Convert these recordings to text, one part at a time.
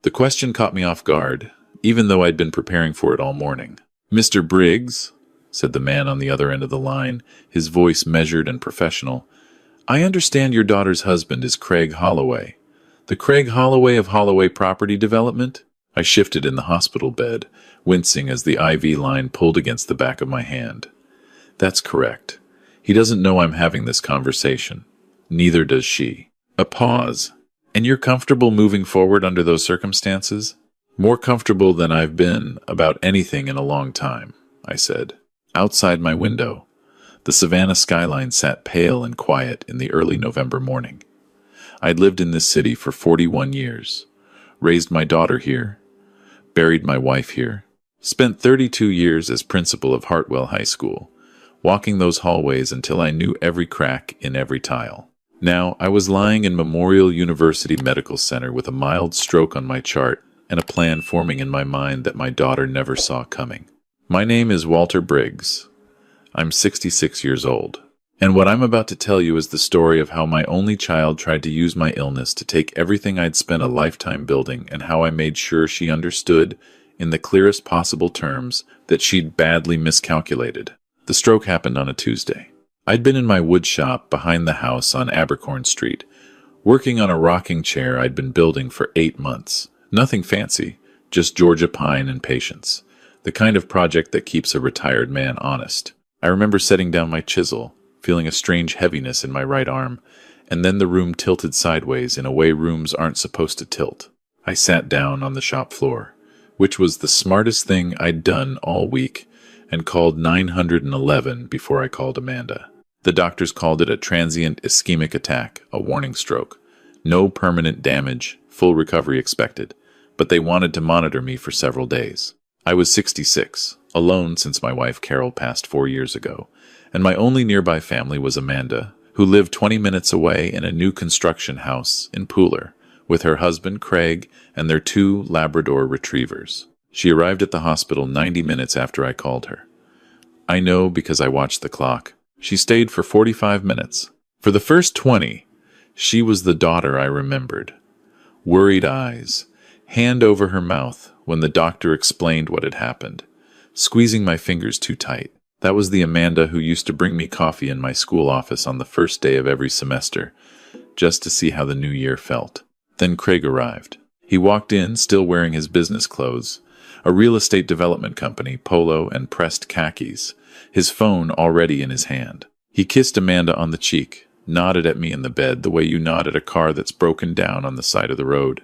The question caught me off guard, even though I'd been preparing for it all morning. "Mr. Briggs," said the man on the other end of the line, his voice measured and professional, "I understand your daughter's husband is Craig Holloway. The Craig Holloway of Holloway Property Development?" I shifted in the hospital bed, wincing as the IV line pulled against the back of my hand. "That's correct. He doesn't know I'm having this conversation. Neither does she." A pause. "And you're comfortable moving forward under those circumstances?" "More comfortable than I've been about anything in a long time," I said. Outside my window, the Savannah skyline sat pale and quiet in the early November morning. I'd lived in this city for 41 years, raised my daughter here, buried my wife here, spent 32 years as principal of Hartwell High School, walking those hallways until I knew every crack in every tile. Now, I was lying in Memorial University Medical Center with a mild stroke on my chart and a plan forming in my mind that my daughter never saw coming. My name is Walter Briggs. I'm 66 years old. And what I'm about to tell you is the story of how my only child tried to use my illness to take everything I'd spent a lifetime building, and how I made sure she understood, in the clearest possible terms, that she'd badly miscalculated. The stroke happened on a Tuesday. I'd been in my wood shop behind the house on Abercorn Street, working on a rocking chair I'd been building for 8 months. Nothing fancy, just Georgia pine and patience, the kind of project that keeps a retired man honest. I remember setting down my chisel, feeling a strange heaviness in my right arm, and then the room tilted sideways in a way rooms aren't supposed to tilt. I sat down on the shop floor, which was the smartest thing I'd done all week, and called 911 before I called Amanda. The doctors called it a transient ischemic attack, a warning stroke. No permanent damage, full recovery expected, but they wanted to monitor me for several days. I was 66, alone since my wife Carol passed 4 years ago, and my only nearby family was Amanda, who lived 20 minutes away in a new construction house in Pooler, with her husband Craig and their 2 Labrador retrievers. She arrived at the hospital 90 minutes after I called her. I know because I watched the clock. She stayed for 45 minutes. For the first 20, she was the daughter I remembered. Worried eyes, hand over her mouth when the doctor explained what had happened, squeezing my fingers too tight. That was the Amanda who used to bring me coffee in my school office on the first day of every semester, just to see how the new year felt. Then Craig arrived. He walked in, still wearing his business clothes, a real estate development company, polo and pressed khakis, his phone already in his hand. He kissed Amanda on the cheek, nodded at me in the bed the way you nod at a car that's broken down on the side of the road,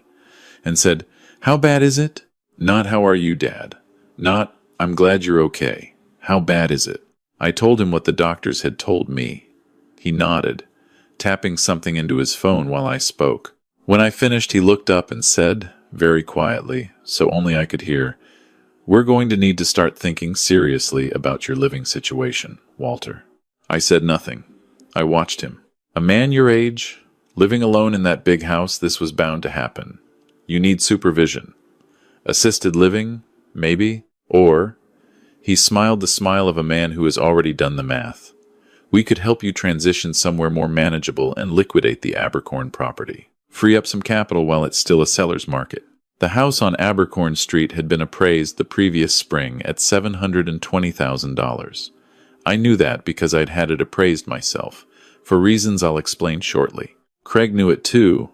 and said, "How bad is it?" Not "How are you, Dad?" Not "I'm glad you're okay." How bad is it? I told him what the doctors had told me. He nodded, tapping something into his phone while I spoke. When I finished, he looked up and said, very quietly, so only I could hear, "We're going to need to start thinking seriously about your living situation, Walter." I said nothing. I watched him. A man your age, living alone in that big house, this was bound to happen. You need supervision. Assisted living, maybe, or... He smiled the smile of a man who has already done the math. We could help you transition somewhere more manageable and liquidate the Abercorn property. Free up some capital while it's still a seller's market. The house on Abercorn Street had been appraised the previous spring at $720,000. I knew that because I'd had it appraised myself, for reasons I'll explain shortly. Craig knew it too,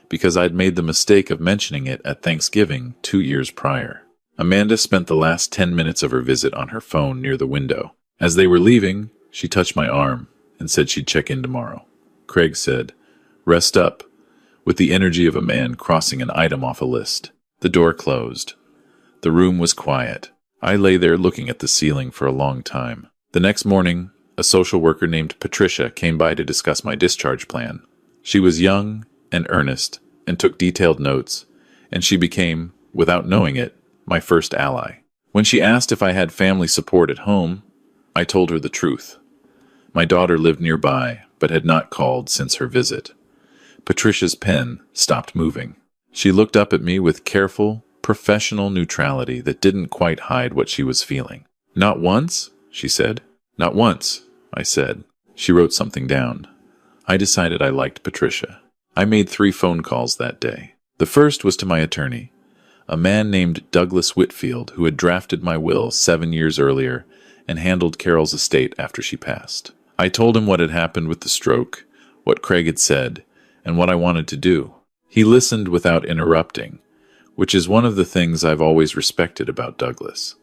because I'd made the mistake of mentioning it at Thanksgiving 2 years prior. Amanda spent the last 10 minutes of her visit on her phone near the window. As they were leaving, she touched my arm and said she'd check in tomorrow. Craig said, "Rest up," with the energy of a man crossing an item off a list. The door closed. The room was quiet. I lay there looking at the ceiling for a long time. The next morning, a social worker named Patricia came by to discuss my discharge plan. She was young and earnest and took detailed notes, and she became, without knowing it, my first ally. When she asked if I had family support at home, I told her the truth. My daughter lived nearby, but had not called since her visit. Patricia's pen stopped moving. She looked up at me with careful, professional neutrality that didn't quite hide what she was feeling. "Not once?" she said. "Not once," I said. She wrote something down. I decided I liked Patricia. I made 3 phone calls that day. The first was to my attorney, A man named Douglas Whitfield, who had drafted my will 7 years earlier and handled Carol's estate after she passed. I told him what had happened with the stroke, what Craig had said, and what I wanted to do. He listened without interrupting, which is one of the things I've always respected about Douglas.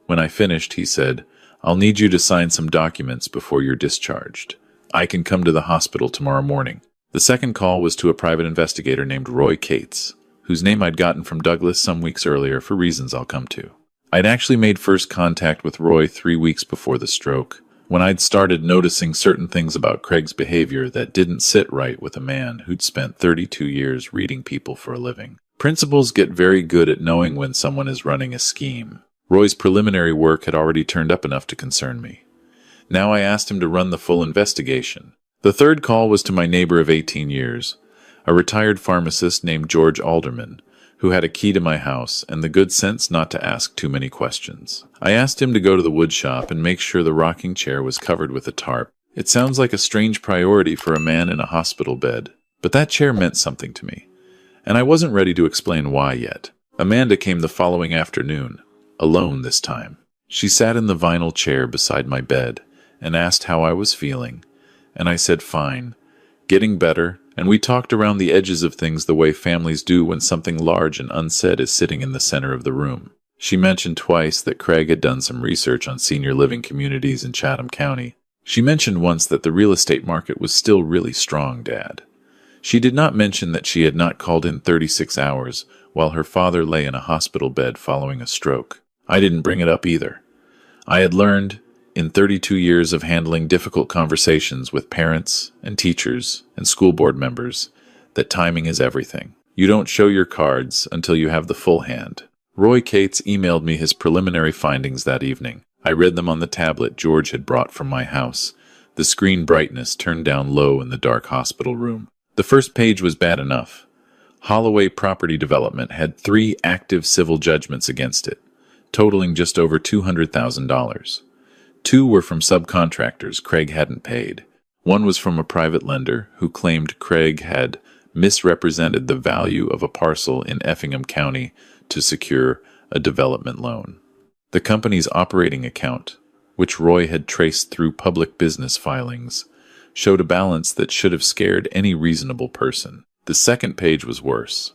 When I finished, he said, "I'll need you to sign some documents before you're discharged. I can come to the hospital tomorrow morning." The second call was to a private investigator named Roy Cates, whose name I'd gotten from Douglas some weeks earlier for reasons I'll come to. I'd actually made first contact with Roy 3 weeks before the stroke, when I'd started noticing certain things about Craig's behavior that didn't sit right with a man who'd spent 32 years reading people for a living. Principals get very good at knowing when someone is running a scheme. Roy's preliminary work had already turned up enough to concern me. Now I asked him to run the full investigation. The third call was to my neighbor of 18 years, a retired pharmacist named George Alderman, who had a key to my house and the good sense not to ask too many questions. I asked him to go to the wood shop and make sure the rocking chair was covered with a tarp. It sounds like a strange priority for a man in a hospital bed, but that chair meant something to me, and I wasn't ready to explain why yet. Amanda came the following afternoon, alone this time. She sat in the vinyl chair beside my bed and asked how I was feeling, and I said fine, getting better, and we talked around the edges of things the way families do when something large and unsaid is sitting in the center of the room. She mentioned twice that Craig had done some research on senior living communities in Chatham County. She mentioned once that the real estate market was still really strong, Dad. She did not mention that she had not called in 36 hours while her father lay in a hospital bed following a stroke. I didn't bring it up either. I had learned, in 32 years of handling difficult conversations with parents and teachers and school board members, that timing is everything. You don't show your cards until you have the full hand. Roy Cates emailed me his preliminary findings that evening. I read them on the tablet George had brought from my house, the screen brightness turned down low in the dark hospital room. The first page was bad enough. Holloway Property Development had 3 active civil judgments against it, totaling just over $200,000. 2 were from subcontractors Craig hadn't paid. One was from a private lender who claimed Craig had misrepresented the value of a parcel in Effingham County to secure a development loan. The company's operating account, which Roy had traced through public business filings, showed a balance that should have scared any reasonable person. The second page was worse.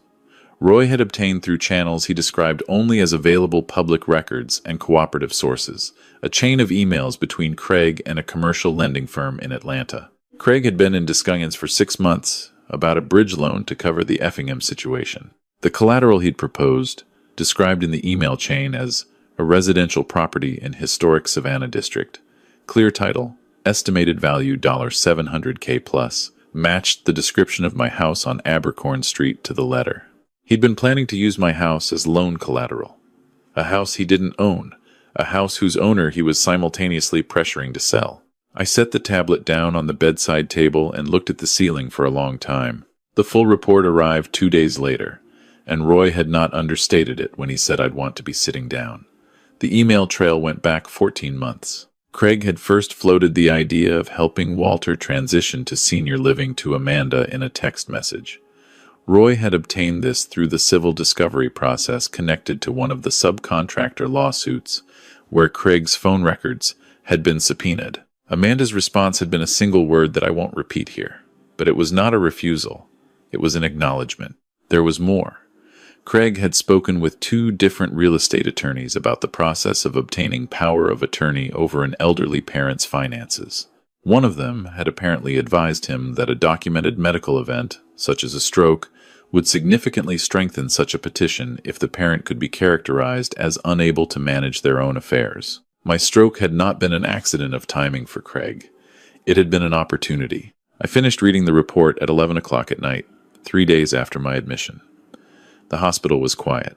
Roy had obtained through channels he described only as available public records and cooperative sources, a chain of emails between Craig and a commercial lending firm in Atlanta. Craig had been in discussions for 6 months about a bridge loan to cover the Effingham situation. The collateral he'd proposed, described in the email chain as a residential property in historic Savannah district, clear title, estimated value $700K plus, matched the description of my house on Abercorn Street to the letter. He'd been planning to use my house as loan collateral, a house he didn't own, a house whose owner he was simultaneously pressuring to sell. I set the tablet down on the bedside table and looked at the ceiling for a long time. The full report arrived 2 days later, and Roy had not understated it when he said I'd want to be sitting down. The email trail went back 14 months. Craig had first floated the idea of helping Walter transition to senior living to Amanda in a text message. Roy had obtained this through the civil discovery process connected to one of the subcontractor lawsuits, where Craig's phone records had been subpoenaed. Amanda's response had been a single word that I won't repeat here, but it was not a refusal. It was an acknowledgement. There was more. Craig had spoken with 2 different real estate attorneys about the process of obtaining power of attorney over an elderly parent's finances. One of them had apparently advised him that a documented medical event, such as a stroke, would significantly strengthen such a petition if the parent could be characterized as unable to manage their own affairs. My stroke had not been an accident of timing for Craig. It had been an opportunity. I finished reading the report at 11 o'clock at night, 3 days after my admission. The hospital was quiet.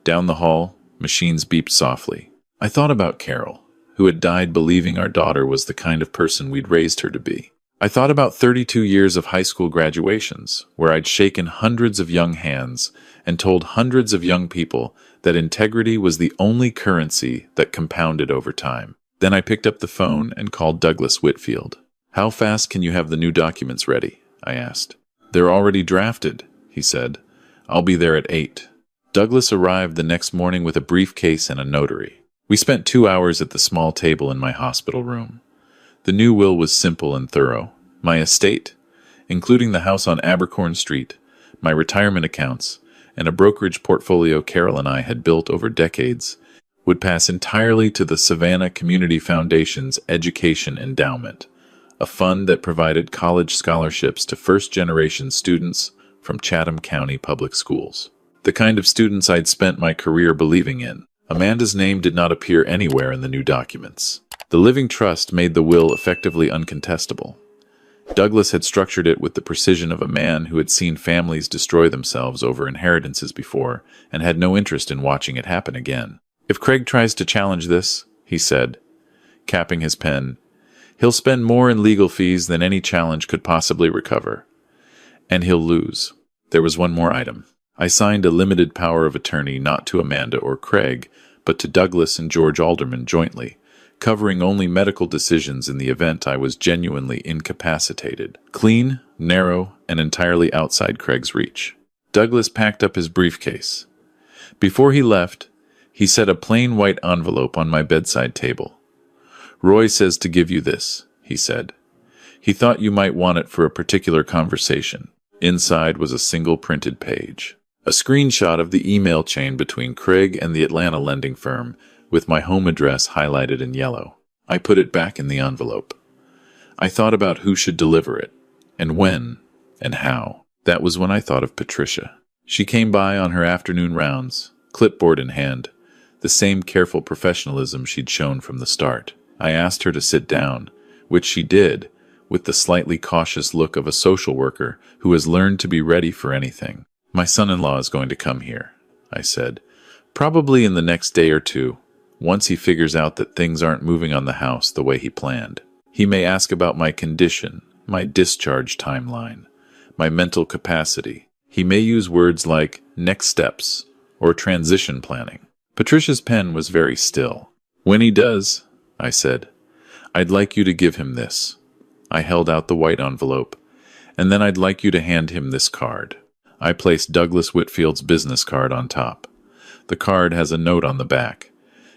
Down the hall, machines beeped softly. I thought about Carol, who had died believing our daughter was the kind of person we'd raised her to be. I thought about 32 years of high school graduations, where I'd shaken hundreds of young hands and told hundreds of young people that integrity was the only currency that compounded over time. Then I picked up the phone and called Douglas Whitfield. "How fast can you have the new documents ready?" I asked. "They're already drafted," he said. "I'll be there at 8. Douglas arrived the next morning with a briefcase and a notary. We spent 2 hours at the small table in my hospital room. The new will was simple and thorough. My estate, including the house on Abercorn Street, my retirement accounts, and a brokerage portfolio Carol and I had built over decades, would pass entirely to the Savannah Community Foundation's Education Endowment, a fund that provided college scholarships to first-generation students from Chatham County Public Schools. The kind of students I'd spent my career believing in. Amanda's name did not appear anywhere in the new documents. The living trust made the will effectively uncontestable. Douglas had structured it with the precision of a man who had seen families destroy themselves over inheritances before and had no interest in watching it happen again. "If Craig tries to challenge this," he said, capping his pen, "he'll spend more in legal fees than any challenge could possibly recover. And he'll lose." There was one more item. I signed a limited power of attorney not to Amanda or Craig, but to Douglas and George Alderman jointly, covering only medical decisions in the event I was genuinely incapacitated. Clean, narrow, and entirely outside Craig's reach. Douglas packed up his briefcase. Before he left, he set a plain white envelope on my bedside table. "Roy says to give you this," he said. "He thought you might want it for a particular conversation." Inside was a single printed page. A screenshot of the email chain between Craig and the Atlanta lending firm, with my home address highlighted in yellow. I put it back in the envelope. I thought about who should deliver it, and when, and how. That was when I thought of Patricia. She came by on her afternoon rounds, clipboard in hand, the same careful professionalism she'd shown from the start. I asked her to sit down, which she did, with the slightly cautious look of a social worker who has learned to be ready for anything. "My son-in-law is going to come here," I said. "Probably in the next day or two, once he figures out that things aren't moving on the house the way he planned. He may ask about my condition, my discharge timeline, my mental capacity. He may use words like next steps or transition planning." Patricia's pen was very still. "When he does," I said, "I'd like you to give him this." I held out the white envelope. "And then I'd like you to hand him this card." I placed Douglas Whitfield's business card on top. The card has a note on the back.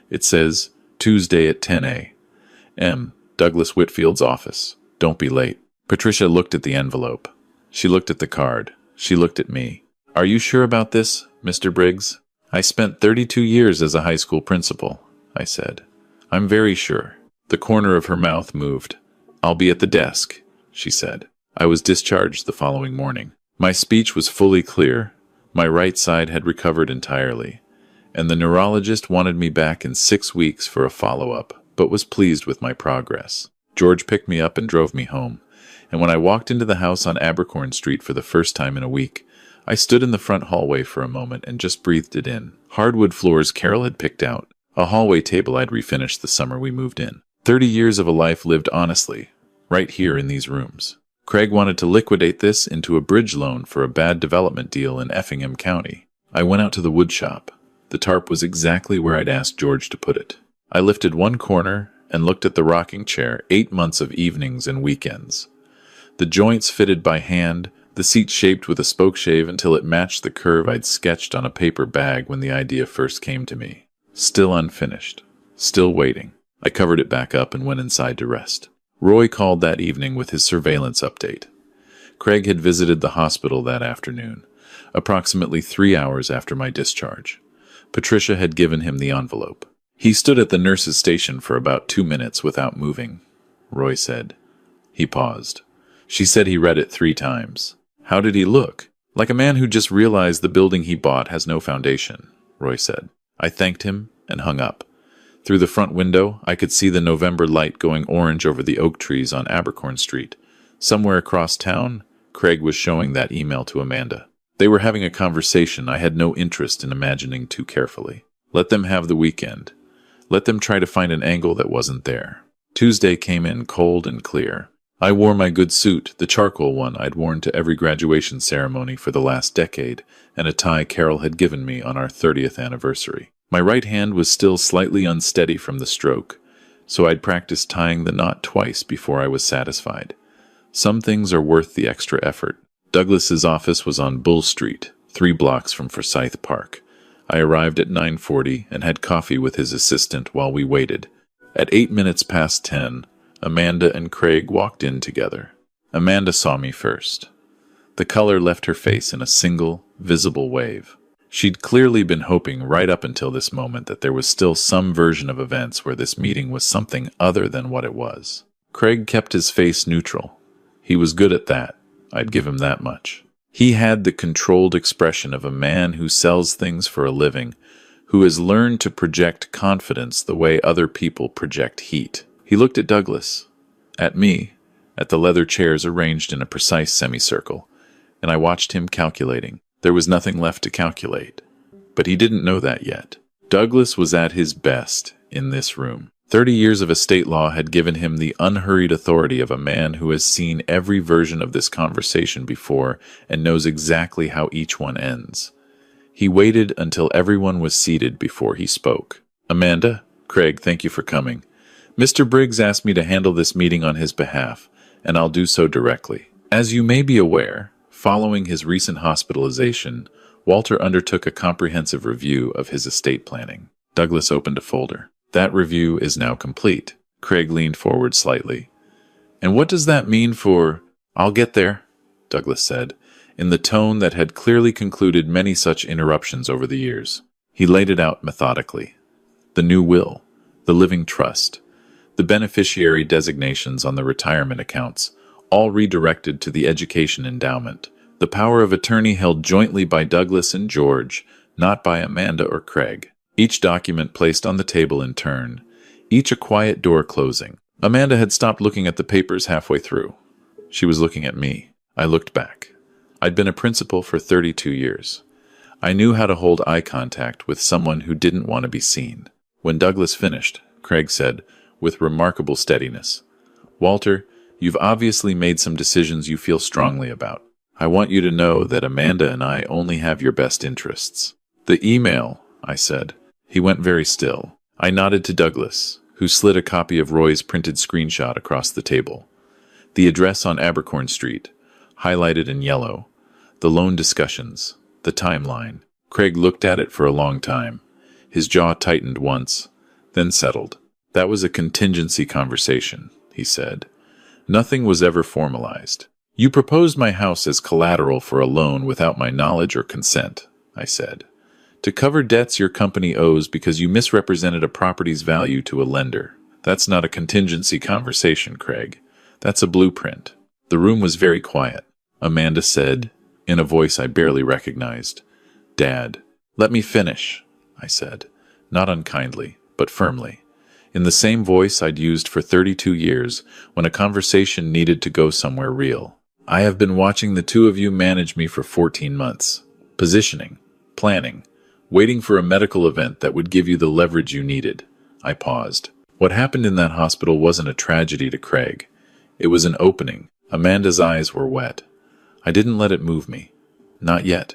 It says, "Tuesday at 10 a.m. Douglas Whitfield's office. Don't be late." Patricia looked at the envelope. She looked at the card. She looked at me. "Are you sure about this, Mr. Briggs?" "I spent 32 years as a high school principal," I said. "I'm very sure." The corner of her mouth moved. "I'll be at the desk," she said. I was discharged the following morning. My speech was fully clear. My right side had recovered entirely, and the neurologist wanted me back in 6 weeks for a follow-up, but was pleased with my progress. George picked me up and drove me home, and when I walked into the house on Abercorn Street for the first time in a week, I stood in the front hallway for a moment and just breathed it in. Hardwood floors Carol had picked out, a hallway table I'd refinished the summer we moved in. 30 years of a life lived honestly, right here in these rooms. Craig wanted to liquidate this into a bridge loan for a bad development deal in Effingham County. I went out to the wood shop. The tarp was exactly where I'd asked George to put it. I lifted one corner and looked at the rocking chair 8 months of evenings and weekends. The joints fitted by hand, the seat shaped with a spokeshave until it matched the curve I'd sketched on a paper bag when the idea first came to me. Still unfinished. Still waiting. I covered it back up and went inside to rest. Roy called that evening with his surveillance update. Craig had visited the hospital that afternoon, approximately 3 hours after my discharge. Patricia had given him the envelope. "He stood at the nurse's station for about 2 minutes without moving," Roy said. He paused. "She said he read it 3 times. How did he look?" "Like a man who just realized the building he bought has no foundation," Roy said. I thanked him and hung up. Through the front window, I could see the November light going orange over the oak trees on Abercorn Street. Somewhere across town, Craig was showing that email to Amanda. They were having a conversation I had no interest in imagining too carefully. Let them have the weekend. Let them try to find an angle that wasn't there. Tuesday came in cold and clear. I wore my good suit, the charcoal one I'd worn to every graduation ceremony for the last decade, and a tie Carol had given me on our 30th anniversary. My right hand was still slightly unsteady from the stroke, so I'd practiced tying the knot twice before I was satisfied. Some things are worth the extra effort. Douglas's office was on Bull Street, 3 blocks from Forsyth Park, I arrived at 9:40 and had coffee with his assistant while we waited. At 8 minutes past 10, Amanda and Craig walked in together. Amanda saw me first. The color left her face in a single, visible wave. She'd clearly been hoping right up until this moment that there was still some version of events where this meeting was something other than what it was. Craig kept his face neutral. He was good at that. I'd give him that much. He had the controlled expression of a man who sells things for a living, who has learned to project confidence the way other people project heat. He looked at Douglas, at me, at the leather chairs arranged in a precise semicircle, and I watched him calculating. There was nothing left to calculate. But he didn't know that yet. Douglas was at his best in this room. 30 years of estate law had given him the unhurried authority of a man who has seen every version of this conversation before and knows exactly how each one ends. He waited until everyone was seated before he spoke. Amanda, Craig, thank you for coming. Mr. Briggs asked me to handle this meeting on his behalf, and I'll do so directly. As you may be aware, following his recent hospitalization, Walter undertook a comprehensive review of his estate planning. Douglas opened a folder. That review is now complete. Craig leaned forward slightly. And what does that mean for... I'll get there, Douglas said, in the tone that had clearly concluded many such interruptions over the years. He laid it out methodically. The new will, the living trust, the beneficiary designations on the retirement accounts, all redirected to the education endowment. The power of attorney held jointly by Douglas and George, not by Amanda or Craig. Each document placed on the table in turn, each a quiet door closing. Amanda had stopped looking at the papers halfway through. She was looking at me. I looked back. I'd been a principal for 32 years. I knew how to hold eye contact with someone who didn't want to be seen. When Douglas finished, Craig said, with remarkable steadiness, Walter, you've obviously made some decisions you feel strongly about. I want you to know that Amanda and I only have your best interests. The email, I said. He went very still. I nodded to Douglas, who slid a copy of Roy's printed screenshot across the table. The address on Abercorn Street, highlighted in yellow, the loan discussions, the timeline. Craig looked at it for a long time. His jaw tightened once, then settled. That was a contingency conversation, he said. Nothing was ever formalized. You proposed my house as collateral for a loan without my knowledge or consent, I said. To cover debts your company owes because you misrepresented a property's value to a lender. That's not a contingency conversation, Craig. That's a blueprint. The room was very quiet. Amanda said, in a voice I barely recognized, Dad, let me finish, I said, not unkindly, but firmly, in the same voice I'd used for 32 years when a conversation needed to go somewhere real. I have been watching the two of you manage me for 14 months. Positioning, planning, waiting for a medical event that would give you the leverage you needed. I paused. What happened in that hospital wasn't a tragedy to Craig. It was an opening. Amanda's eyes were wet. I didn't let it move me. Not yet.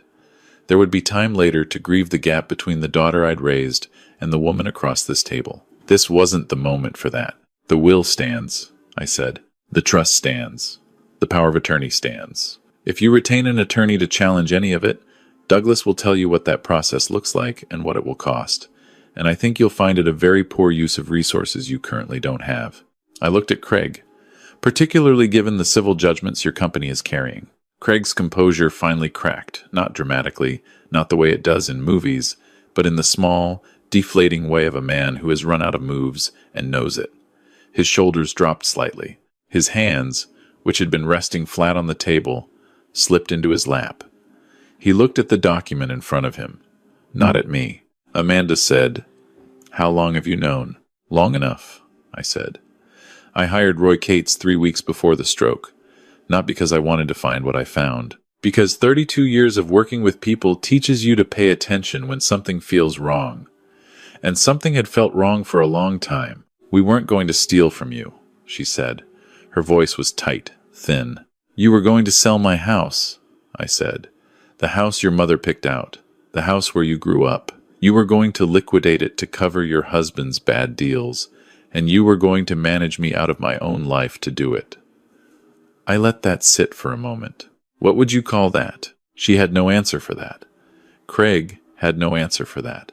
There would be time later to grieve the gap between the daughter I'd raised and the woman across this table. This wasn't the moment for that. The will stands, I said. The trust stands. The power of attorney stands. If you retain an attorney to challenge any of it, Douglas will tell you what that process looks like and what it will cost, and I think you'll find it a very poor use of resources you currently don't have. I looked at Craig, particularly given the civil judgments your company is carrying. Craig's composure finally cracked, not dramatically, not the way it does in movies, but in the small, deflating way of a man who has run out of moves and knows it. His shoulders dropped slightly. His hands, which had been resting flat on the table, slipped into his lap. He looked at the document in front of him, not at me. Amanda said, How long have you known? Long enough, I said. I hired Roy Cates 3 weeks before the stroke, not because I wanted to find what I found, because 32 years of working with people teaches you to pay attention when something feels wrong. And something had felt wrong for a long time. We weren't going to steal from you, she said. Her voice was tight, thin. You were going to sell my house, I said. The house your mother picked out, the house where you grew up. You were going to liquidate it to cover your husband's bad deals, and you were going to manage me out of my own life to do it. I let that sit for a moment. What would you call that? She had no answer for that. Craig, had no answer for that.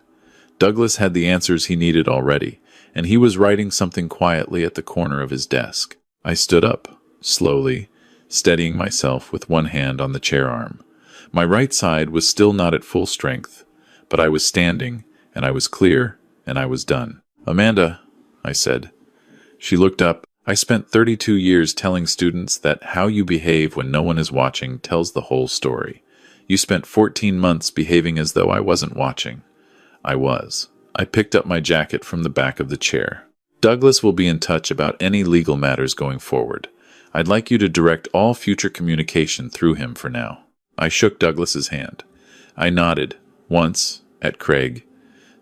Douglas had the answers he needed already, and he was writing something quietly at the corner of his desk. I stood up, slowly, steadying myself with one hand on the chair arm. My right side was still not at full strength, but I was standing, and I was clear, and I was done. "Amanda," I said. She looked up. "I spent 32 years telling students that how you behave when no one is watching tells the whole story. You spent 14 months behaving as though I wasn't watching." I was. I picked up my jacket from the back of the chair. "Douglas will be in touch about any legal matters going forward. I'd like you to direct all future communication through him for now." I shook Douglas's hand. I nodded, once, at Craig.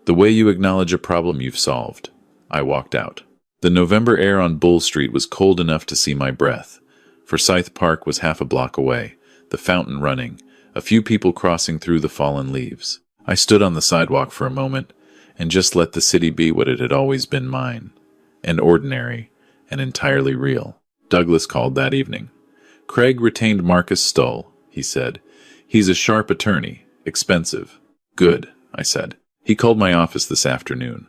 "The way you acknowledge a problem you've solved." I walked out. The November air on Bull Street was cold enough to see my breath. Forsyth Park was half a block away, the fountain running, a few people crossing through the fallen leaves. I stood on the sidewalk for a moment, and just let the city be what it had always been mine, and ordinary, and entirely real. Douglas called that evening. "Craig retained Marcus Stoll," he said. "He's a sharp attorney, expensive." "Good," I said. "He called my office this afternoon."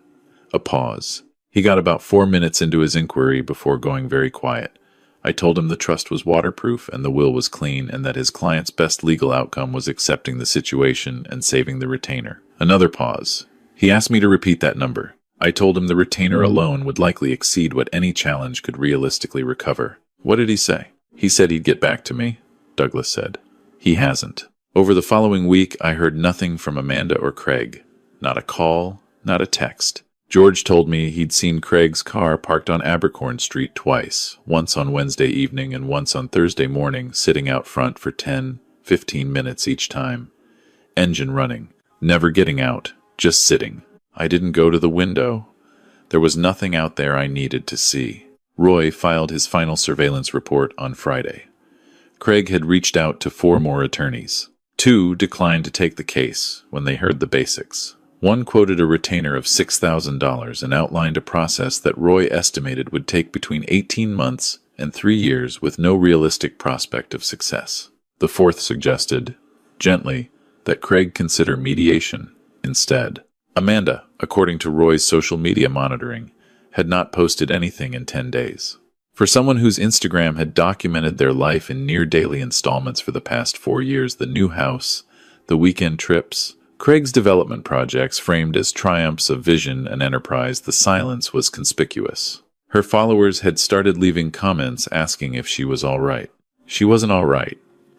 A pause. He got about 4 minutes into his inquiry before going very quiet. I told him the trust was waterproof and the will was clean, and that his client's best legal outcome was accepting the situation and saving the retainer. Another pause. He asked me to repeat that number. I told him the retainer alone would likely exceed what any challenge could realistically recover. "What did he say?" "He said he'd get back to me," Douglas said. "He hasn't." Over the following week, I heard nothing from Amanda or Craig. Not a call, not a text. George told me he'd seen Craig's car parked on Abercorn Street twice, once on Wednesday evening and once on Thursday morning, sitting out front for 10, 15 minutes each time. Engine running, never getting out, just sitting. I didn't go to the window. There was nothing out there I needed to see. Roy filed his final surveillance report on Friday. Craig had reached out to 4 more attorneys. 2 declined to take the case when they heard the basics. One quoted a retainer of $6,000 and outlined a process that Roy estimated would take between 18 months and 3 years with no realistic prospect of success. The 4th suggested, gently, that Craig consider mediation instead. Amanda, according to Roy's social media monitoring, had not posted anything in 10 days. For someone whose Instagram had documented their life in near-daily installments for the past 4 years, the new house, the weekend trips, Craig's development projects framed as triumphs of vision and enterprise, the silence was conspicuous. Her followers had started leaving comments asking if she was all right. She wasn't all right.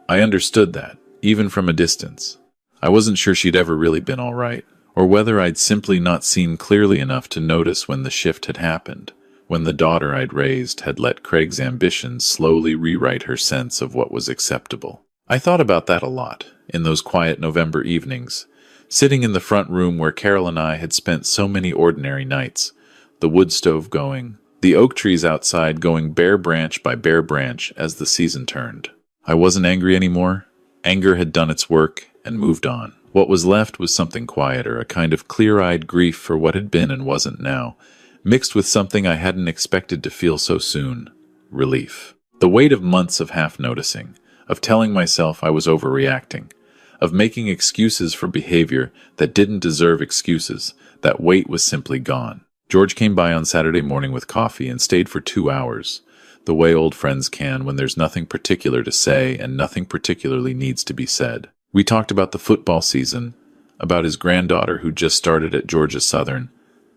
I understood that, even from a distance. I wasn't sure she'd ever really been all right, or whether I'd simply not seen clearly enough to notice when the shift had happened, when the daughter I'd raised had let Craig's ambitions slowly rewrite her sense of what was acceptable. I thought about that a lot, in those quiet November evenings, sitting in the front room where Carol and I had spent so many ordinary nights, the wood stove going, the oak trees outside going bare branch by bare branch as the season turned. I wasn't angry anymore. Anger had done its work and moved on. What was left was something quieter, a kind of clear-eyed grief for what had been and wasn't now, mixed with something I hadn't expected to feel so soon, relief. The weight of months of half-noticing, of telling myself I was overreacting, of making excuses for behavior that didn't deserve excuses, that weight was simply gone. George came by on Saturday morning with coffee and stayed for 2 hours, the way old friends can when there's nothing particular to say and nothing particularly needs to be said. We talked about the football season, about his granddaughter who just started at Georgia Southern,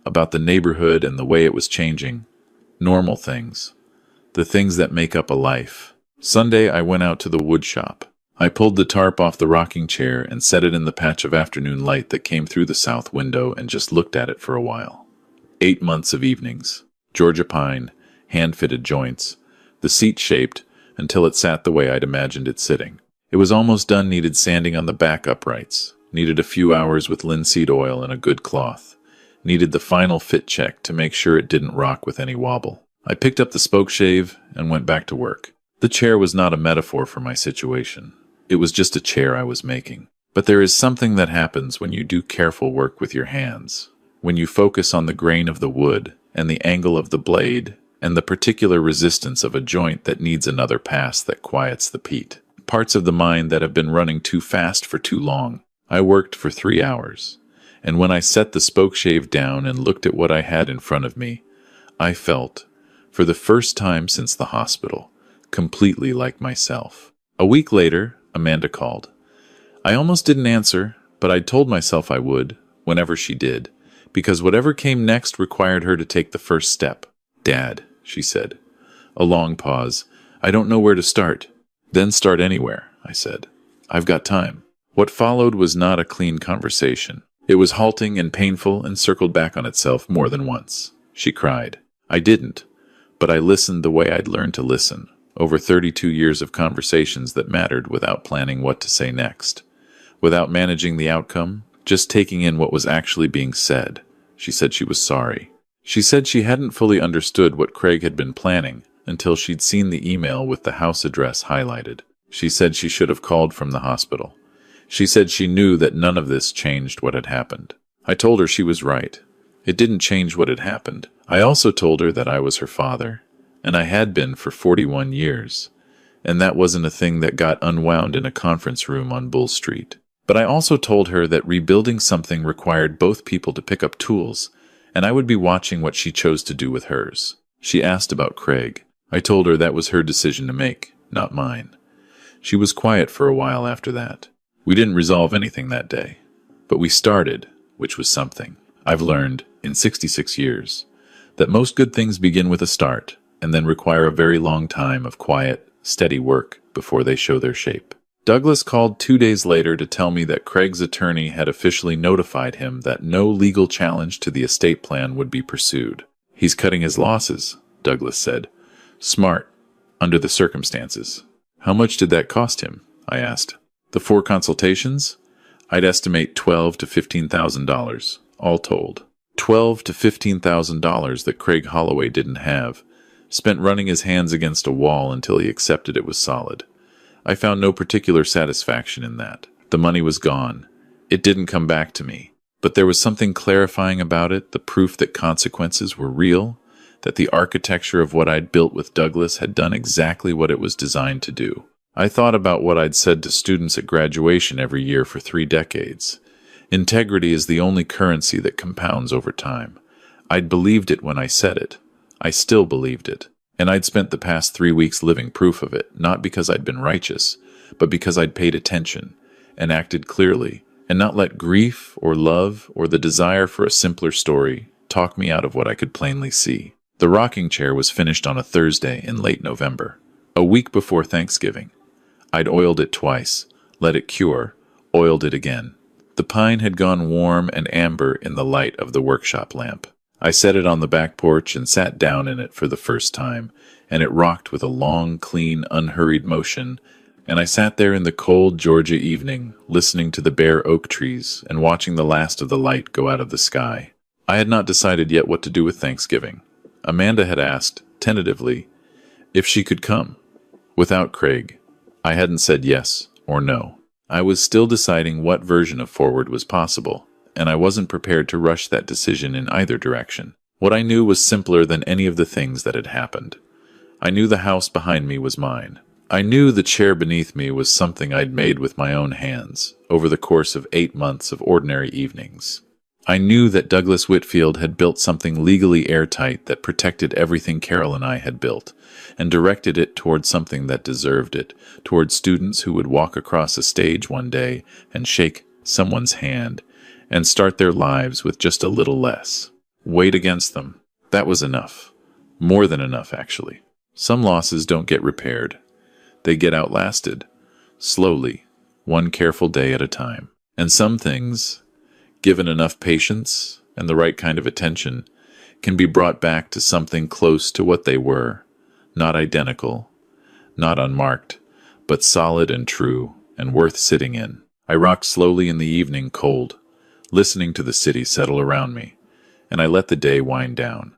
about the neighborhood and the way it was changing. Normal things. The things that make up a life. Sunday I went out to the wood shop. I pulled the tarp off the rocking chair and set it in the patch of afternoon light that came through the south window and just looked at it for a while. 8 months of evenings. Georgia pine, hand-fitted joints. The seat shaped until it sat the way I'd imagined it sitting. It was almost done, needed sanding on the back uprights. Needed a few hours with linseed oil and a good cloth. Needed the final fit check to make sure it didn't rock with any wobble. I picked up the spokeshave and went back to work. The chair was not a metaphor for my situation. It was just a chair I was making. But there is something that happens when you do careful work with your hands, when you focus on the grain of the wood and the angle of the blade and the particular resistance of a joint that needs another pass that quiets the peat. Parts of the mind that have been running too fast for too long. I worked for 3 hours, and when I set the spokeshave down and looked at what I had in front of me, I felt, for the first time since the hospital, completely like myself. A week later, Amanda called. I almost didn't answer, but I'd told myself I would, whenever she did, because whatever came next required her to take the first step. "Dad," she said. A long pause. "I don't know where to start." "Then start anywhere," I said. "I've got time." What followed was not a clean conversation. It was halting and painful and circled back on itself more than once. She cried. I didn't, but I listened the way I'd learned to listen, over 32 years of conversations that mattered without planning what to say next. Without managing the outcome, just taking in what was actually being said. She said she was sorry. She said she hadn't fully understood what Craig had been planning until she'd seen the email with the house address highlighted. She said she should have called from the hospital. She said she knew that none of this changed what had happened. I told her she was right. It didn't change what had happened. I also told her that I was her father, and I had been for 41 years, and that wasn't a thing that got unwound in a conference room on Bull Street. But I also told her that rebuilding something required both people to pick up tools, and I would be watching what she chose to do with hers. She asked about Craig. I told her that was her decision to make, not mine. She was quiet for a while after that. We didn't resolve anything that day, but we started, which was something. I've learned, in 66 years, that most good things begin with a start and then require a very long time of quiet, steady work before they show their shape. Douglas called 2 days later to tell me that Craig's attorney had officially notified him that no legal challenge to the estate plan would be pursued. He's cutting his losses, Douglas said. Smart, under the circumstances. How much did that cost him? I asked. The 4 consultations? I'd estimate $12,000 to $15,000, all told. $12,000 to $15,000 that Craig Holloway didn't have, spent running his hands against a wall until he accepted it was solid. I found no particular satisfaction in that. The money was gone. It didn't come back to me. But there was something clarifying about it, the proof that consequences were real, that the architecture of what I'd built with Douglas had done exactly what it was designed to do. I thought about what I'd said to students at graduation every year for 3 decades. Integrity is the only currency that compounds over time. I'd believed it when I said it. I still believed it. And I'd spent the past 3 weeks living proof of it, not because I'd been righteous, but because I'd paid attention and acted clearly, and not let grief or love or the desire for a simpler story talk me out of what I could plainly see. The rocking chair was finished on a Thursday in late November, a week before Thanksgiving. I'd oiled it twice, let it cure, oiled it again. The pine had gone warm and amber in the light of the workshop lamp. I set it on the back porch and sat down in it for the first time, and it rocked with a long, clean, unhurried motion, and I sat there in the cold Georgia evening, listening to the bare oak trees and watching the last of the light go out of the sky. I had not decided yet what to do with Thanksgiving. Amanda had asked, tentatively, if she could come, without Craig. I hadn't said yes or no. I was still deciding what version of forward was possible, and I wasn't prepared to rush that decision in either direction. What I knew was simpler than any of the things that had happened. I knew the house behind me was mine. I knew the chair beneath me was something I'd made with my own hands over the course of 8 months of ordinary evenings. I knew that Douglas Whitfield had built something legally airtight that protected everything Carol and I had built, and directed it toward something that deserved it, toward students who would walk across a stage one day and shake someone's hand and start their lives with just a little less. Weight against them. That was enough. More than enough, actually. Some losses don't get repaired. They get outlasted. Slowly. One careful day at a time. And some things, given enough patience and the right kind of attention, can be brought back to something close to what they were. Not identical, not unmarked, but solid and true and worth sitting in. I rocked slowly in the evening cold, listening to the city settle around me, and I let the day wind down.